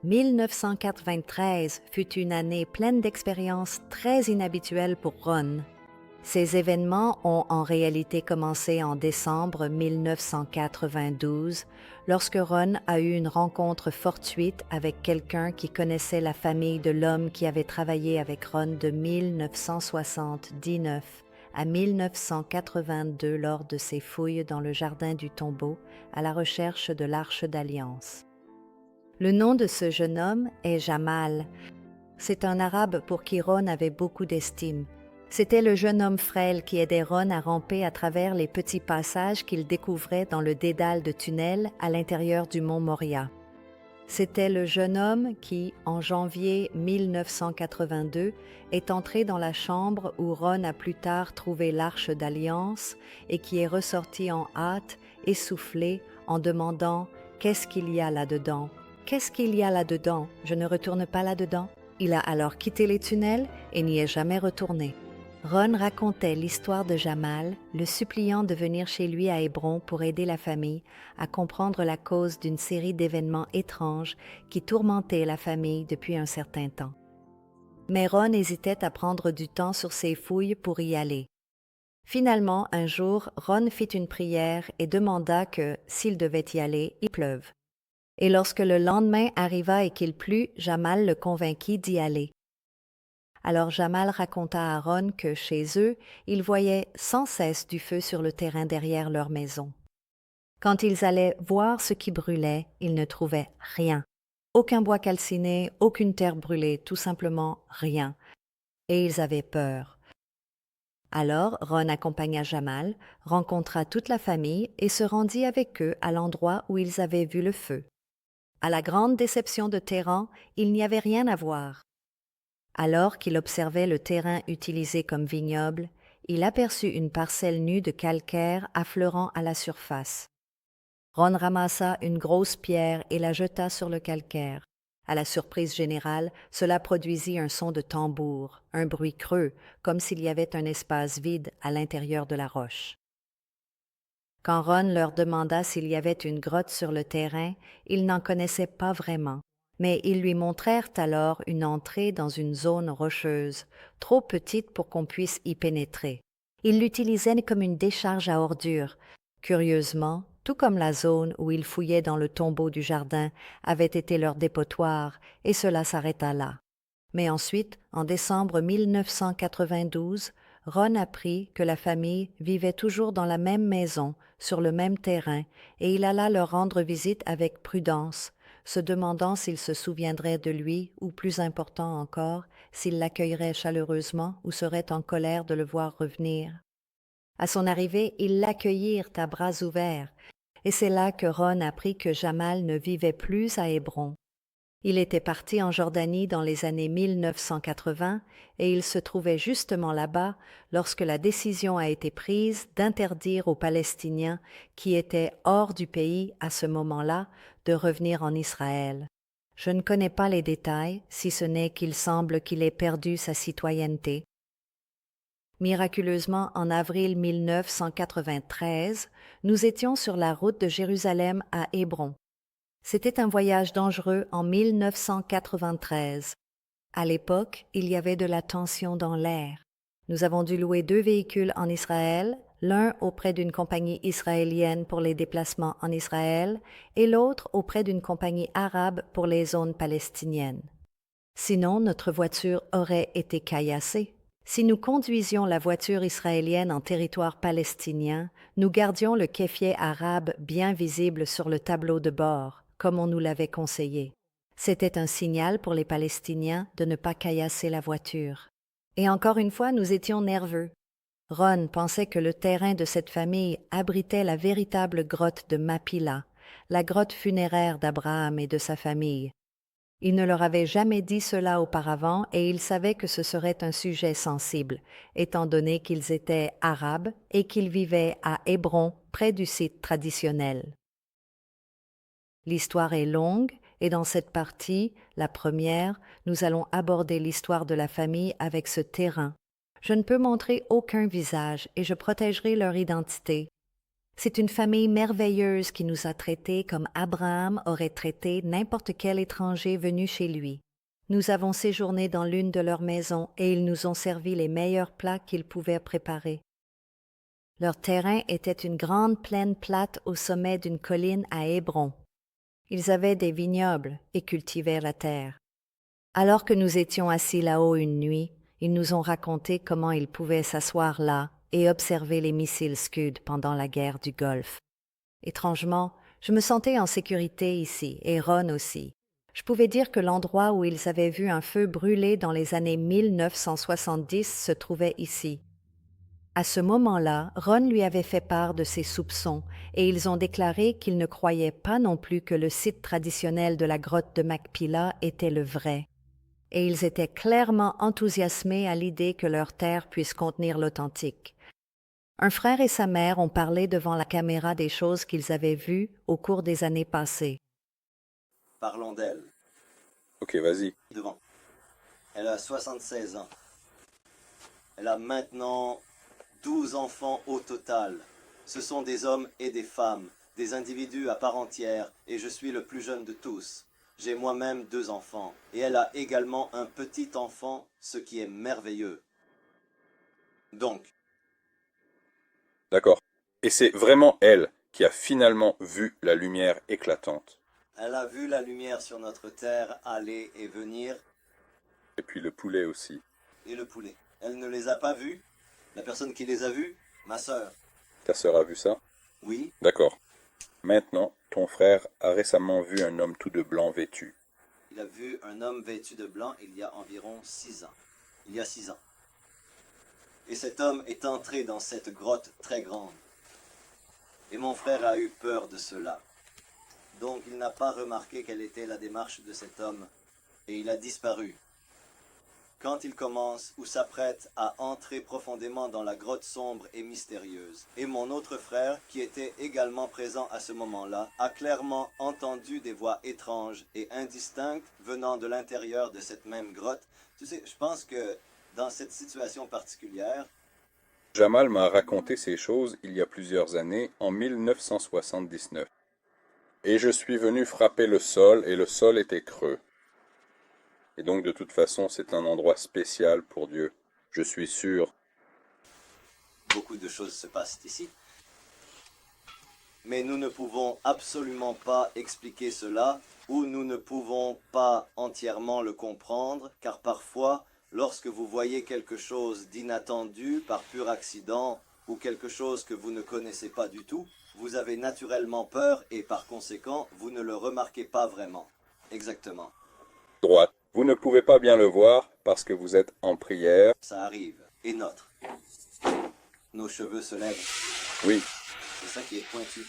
1993 fut une année pleine d'expériences très inhabituelles pour Ron. Ces événements ont en réalité commencé en décembre 1992, lorsque Ron a eu une rencontre fortuite avec quelqu'un qui connaissait la famille de l'homme qui avait travaillé avec Ron de 1979 à 1982 lors de ses fouilles dans le jardin du tombeau à la recherche de l'Arche d'Alliance. Le nom de ce jeune homme est Jamal. C'est un Arabe pour qui Ron avait beaucoup d'estime. C'était le jeune homme frêle qui aidait Ron à ramper à travers les petits passages qu'il découvrait dans le dédale de tunnels à l'intérieur du mont Moria. C'était le jeune homme qui, en janvier 1982, est entré dans la chambre où Ron a plus tard trouvé l'Arche d'Alliance et qui est ressorti en hâte, essoufflé, en demandant « Qu'est-ce qu'il y a là-dedans ? Qu'est-ce qu'il y a là-dedans ? Je ne retourne pas là-dedans ?» Il a alors quitté les tunnels et n'y est jamais retourné. Ron racontait l'histoire de Jamal, le suppliant de venir chez lui à Hébron pour aider la famille à comprendre la cause d'une série d'événements étranges qui tourmentaient la famille depuis un certain temps. Mais Ron hésitait à prendre du temps sur ses fouilles pour y aller. Finalement, un jour, Ron fit une prière et demanda que, s'il devait y aller, il pleuve. Et lorsque le lendemain arriva et qu'il plut, Jamal le convainquit d'y aller. Alors Jamal raconta à Ron que chez eux, ils voyaient sans cesse du feu sur le terrain derrière leur maison. Quand ils allaient voir ce qui brûlait, ils ne trouvaient rien. Aucun bois calciné, aucune terre brûlée, tout simplement rien. Et ils avaient peur. Alors Ron accompagna Jamal, rencontra toute la famille et se rendit avec eux à l'endroit où ils avaient vu le feu. À la grande déception de Téhéran, il n'y avait rien à voir. Alors qu'il observait le terrain utilisé comme vignoble, il aperçut une parcelle nue de calcaire affleurant à la surface. Ron ramassa une grosse pierre et la jeta sur le calcaire. À la surprise générale, cela produisit un son de tambour, un bruit creux, comme s'il y avait un espace vide à l'intérieur de la roche. Quand Ron leur demanda s'il y avait une grotte sur le terrain, ils n'en connaissaient pas vraiment. Mais ils lui montrèrent alors une entrée dans une zone rocheuse, trop petite pour qu'on puisse y pénétrer. Ils l'utilisaient comme une décharge à ordures. Curieusement, tout comme la zone où ils fouillaient dans le tombeau du jardin avait été leur dépotoir, et cela s'arrêta là. Mais ensuite, en décembre 1992, Ron apprit que la famille vivait toujours dans la même maison, sur le même terrain, et il alla leur rendre visite avec prudence, se demandant s'ils se souviendraient de lui ou, plus important encore, s'ils l'accueilleraient chaleureusement ou seraient en colère de le voir revenir. À son arrivée, ils l'accueillirent à bras ouverts, et c'est là que Ron apprit que Jamal ne vivait plus à Hébron. Il était parti en Jordanie dans les années 1980 et il se trouvait justement là-bas lorsque la décision a été prise d'interdire aux Palestiniens qui étaient hors du pays à ce moment-là de revenir en Israël. Je ne connais pas les détails, si ce n'est qu'il semble qu'il ait perdu sa citoyenneté. Miraculeusement, en avril 1993, nous étions sur la route de Jérusalem à Hébron. C'était un voyage dangereux en 1993. À l'époque, il y avait de la tension dans l'air. Nous avons dû louer 2 véhicules en Israël, l'un auprès d'une compagnie israélienne pour les déplacements en Israël et l'autre auprès d'une compagnie arabe pour les zones palestiniennes. Sinon, notre voiture aurait été caillassée. Si nous conduisions la voiture israélienne en territoire palestinien, nous gardions le kéfier arabe bien visible sur le tableau de bord, comme on nous l'avait conseillé. C'était un signal pour les Palestiniens de ne pas caillasser la voiture. Et encore une fois, nous étions nerveux. Ron pensait que le terrain de cette famille abritait la véritable grotte de Mapila, la grotte funéraire d'Abraham et de sa famille. Il ne leur avait jamais dit cela auparavant et il savait que ce serait un sujet sensible, étant donné qu'ils étaient arabes et qu'ils vivaient à Hébron, près du site traditionnel. L'histoire est longue et dans cette partie, la première, nous allons aborder l'histoire de la famille avec ce terrain. Je ne peux montrer aucun visage et je protégerai leur identité. C'est une famille merveilleuse qui nous a traités comme Abraham aurait traité n'importe quel étranger venu chez lui. Nous avons séjourné dans l'une de leurs maisons et ils nous ont servi les meilleurs plats qu'ils pouvaient préparer. Leur terrain était une grande plaine plate au sommet d'une colline à Hébron. Ils avaient des vignobles et cultivaient la terre. Alors que nous étions assis là-haut une nuit, ils nous ont raconté comment ils pouvaient s'asseoir là et observer les missiles Scud pendant la guerre du Golfe. Étrangement, je me sentais en sécurité ici, et Ron aussi. Je pouvais dire que l'endroit où ils avaient vu un feu brûler dans les années 1970 se trouvait ici. À ce moment-là, Ron lui avait fait part de ses soupçons, et ils ont déclaré qu'ils ne croyaient pas non plus que le site traditionnel de la grotte de Macpila était le vrai. Et ils étaient clairement enthousiasmés à l'idée que leur terre puisse contenir l'authentique. Un frère et sa mère ont parlé devant la caméra des choses qu'ils avaient vues au cours des années passées. Parlons d'elle. Ok, vas-y. Devant. Elle a 76 ans. Elle a maintenant 12 enfants au total. Ce sont des hommes et des femmes, des individus à part entière, et je suis le plus jeune de tous. J'ai moi-même 2 enfants, et elle a également un petit enfant, ce qui est merveilleux. Donc, D'accord. Et c'est vraiment elle qui a finalement vu la lumière éclatante. elle a vu la lumière sur notre terre aller et venir, Et puis le poulet aussi. et le poulet. Elle ne les a pas vus. La personne qui les a vus, ma sœur. Ta sœur a vu ça? Oui, D'accord. Maintenant, ton frère a récemment vu un homme tout de blanc vêtu. il a vu un homme vêtu de blanc il y a environ 6 ans. Il y a 6 ans. Et cet homme est entré dans cette grotte très grande. Et mon frère a eu peur de cela. Donc il n'a pas remarqué quelle était la démarche de cet homme. Et il a disparu. Quand il commence ou s'apprête à entrer profondément dans la grotte sombre et mystérieuse. Et mon autre frère, qui était également présent à ce moment-là, a clairement entendu des voix étranges et indistinctes venant de l'intérieur de cette même grotte. Tu sais, je pense que dans cette situation particulière, Jamal m'a raconté ces choses il y a plusieurs années, en 1979. Et je suis venu frapper le sol et le sol était creux. Et donc de toute façon, c'est un endroit spécial pour Dieu. Je suis sûr. beaucoup de choses se passent ici. Mais nous ne pouvons absolument pas expliquer cela ou nous ne pouvons pas entièrement le comprendre car parfois, lorsque vous voyez quelque chose d'inattendu par pur accident ou quelque chose que vous ne connaissez pas du tout, vous avez naturellement peur et par conséquent, vous ne le remarquez pas vraiment. Exactement. Droite. Vous ne pouvez pas bien le voir parce que vous êtes en prière. Ça arrive. Et notre. Nos cheveux se lèvent. Oui, C'est ça qui est pointu.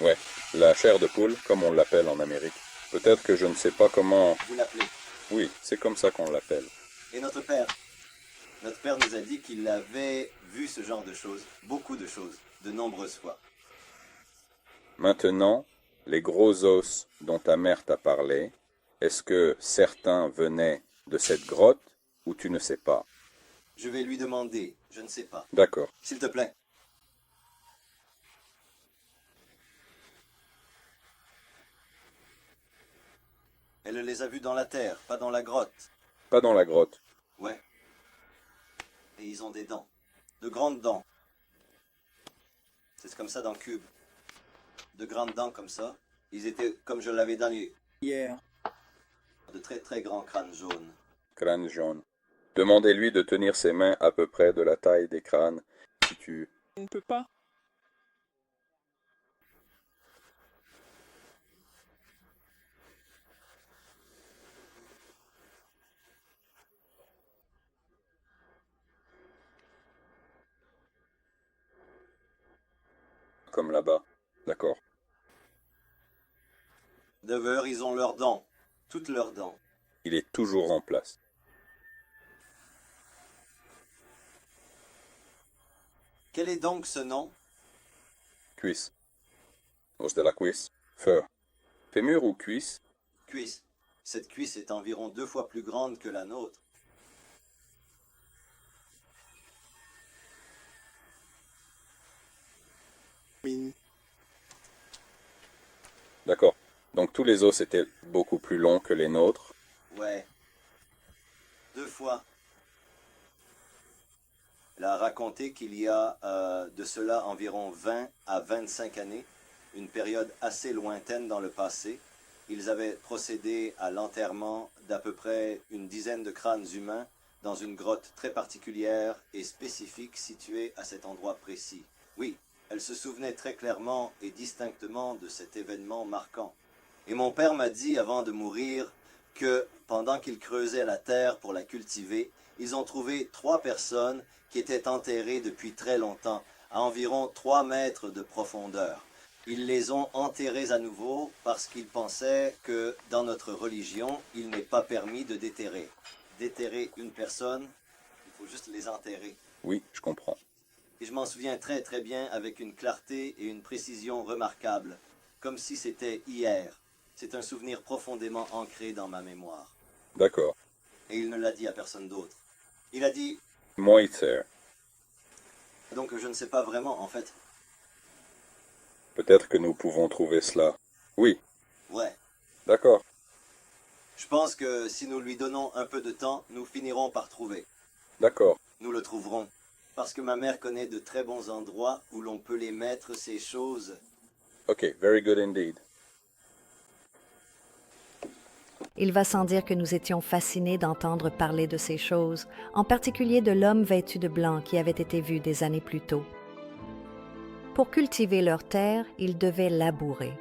ouais, la chair de poule, comme on l'appelle en Amérique. Peut-être que je ne sais pas comment. Vous l'appelez. Oui, c'est comme ça qu'on l'appelle. Et notre père nous a dit qu'il avait vu ce genre de choses, beaucoup de choses, de nombreuses fois. Maintenant, les gros os dont ta mère t'a parlé, est-ce que certains venaient de cette grotte ou tu ne sais pas? Je vais lui demander, je ne sais pas. D'accord. S'il te plaît. Elle les a vus dans la terre, pas dans la grotte. Pas dans la grotte. Ouais. Et ils ont des dents. De grandes dents. C'est comme ça dans Cube. De grandes dents comme ça. Ils étaient, comme je l'avais dans les... Hier. De très très grands crânes jaunes. Crâne jaune. Demandez-lui de tenir ses mains à peu près de la taille des crânes. Si tu... On ne peut pas. Comme là-bas. D'accord. Devers, ils ont leurs dents. Toutes leurs dents. Il est toujours en place. Quel est donc ce nom? Cuisse. Os de la cuisse. Feur. Fémur ou cuisse? Cuisse. Cette cuisse est environ 2 fois plus grande que la nôtre. D'accord. Donc tous les os étaient beaucoup plus longs que les nôtres. Ouais, 2 fois. Elle a raconté qu'il y a de cela environ 20 à 25 années, une période assez lointaine dans le passé, ils avaient procédé à l'enterrement d'à peu près une dizaine de crânes humains dans une grotte très particulière et spécifique située à cet endroit précis. Oui, elle se souvenait très clairement et distinctement de cet événement marquant. Et mon père m'a dit avant de mourir que pendant qu'ils creusaient la terre pour la cultiver, ils ont trouvé 3 personnes qui étaient enterrées depuis très longtemps, à environ 3 mètres de profondeur. Ils les ont enterrées à nouveau parce qu'ils pensaient que dans notre religion, il n'est pas permis de déterrer. Déterrer une personne, il faut juste les enterrer. Oui, je comprends. Et je m'en souviens très très bien avec une clarté et une précision remarquables, comme si c'était hier. C'est un souvenir profondément ancré dans ma mémoire. D'accord. Et il ne l'a dit à personne d'autre. Il a dit, Moïse, donc je ne sais pas vraiment en fait. peut-être que nous pouvons trouver cela. Oui, Ouais. d'accord. Je pense que si nous lui donnons un peu de temps, nous finirons par trouver. D'accord. Nous le trouverons. Parce que ma mère connaît de très bons endroits où l'on peut les mettre, ces choses. Ok, very good indeed. Il va sans dire que nous étions fascinés d'entendre parler de ces choses, en particulier de l'homme vêtu de blanc qui avait été vu des années plus tôt. Pour cultiver leur terre, ils devaient labourer.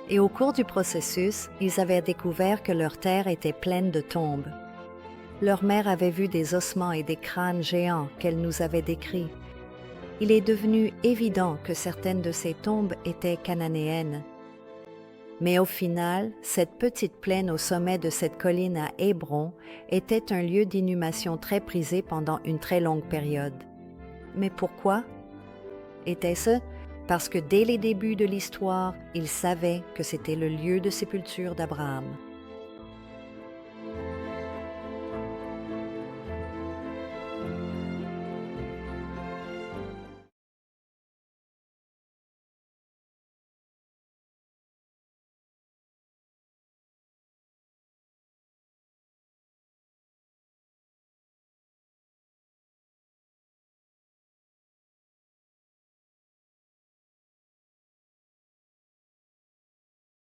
Et au cours du processus, ils avaient découvert que leur terre était pleine de tombes. Leur mère avait vu des ossements et des crânes géants qu'elle nous avait décrits. Il est devenu évident que certaines de ces tombes étaient cananéennes. Mais au final, cette petite plaine au sommet de cette colline à Hébron était un lieu d'inhumation très prisé pendant une très longue période. Mais pourquoi? Était-ce parce que dès les débuts de l'histoire, ils savaient que c'était le lieu de sépulture d'Abraham?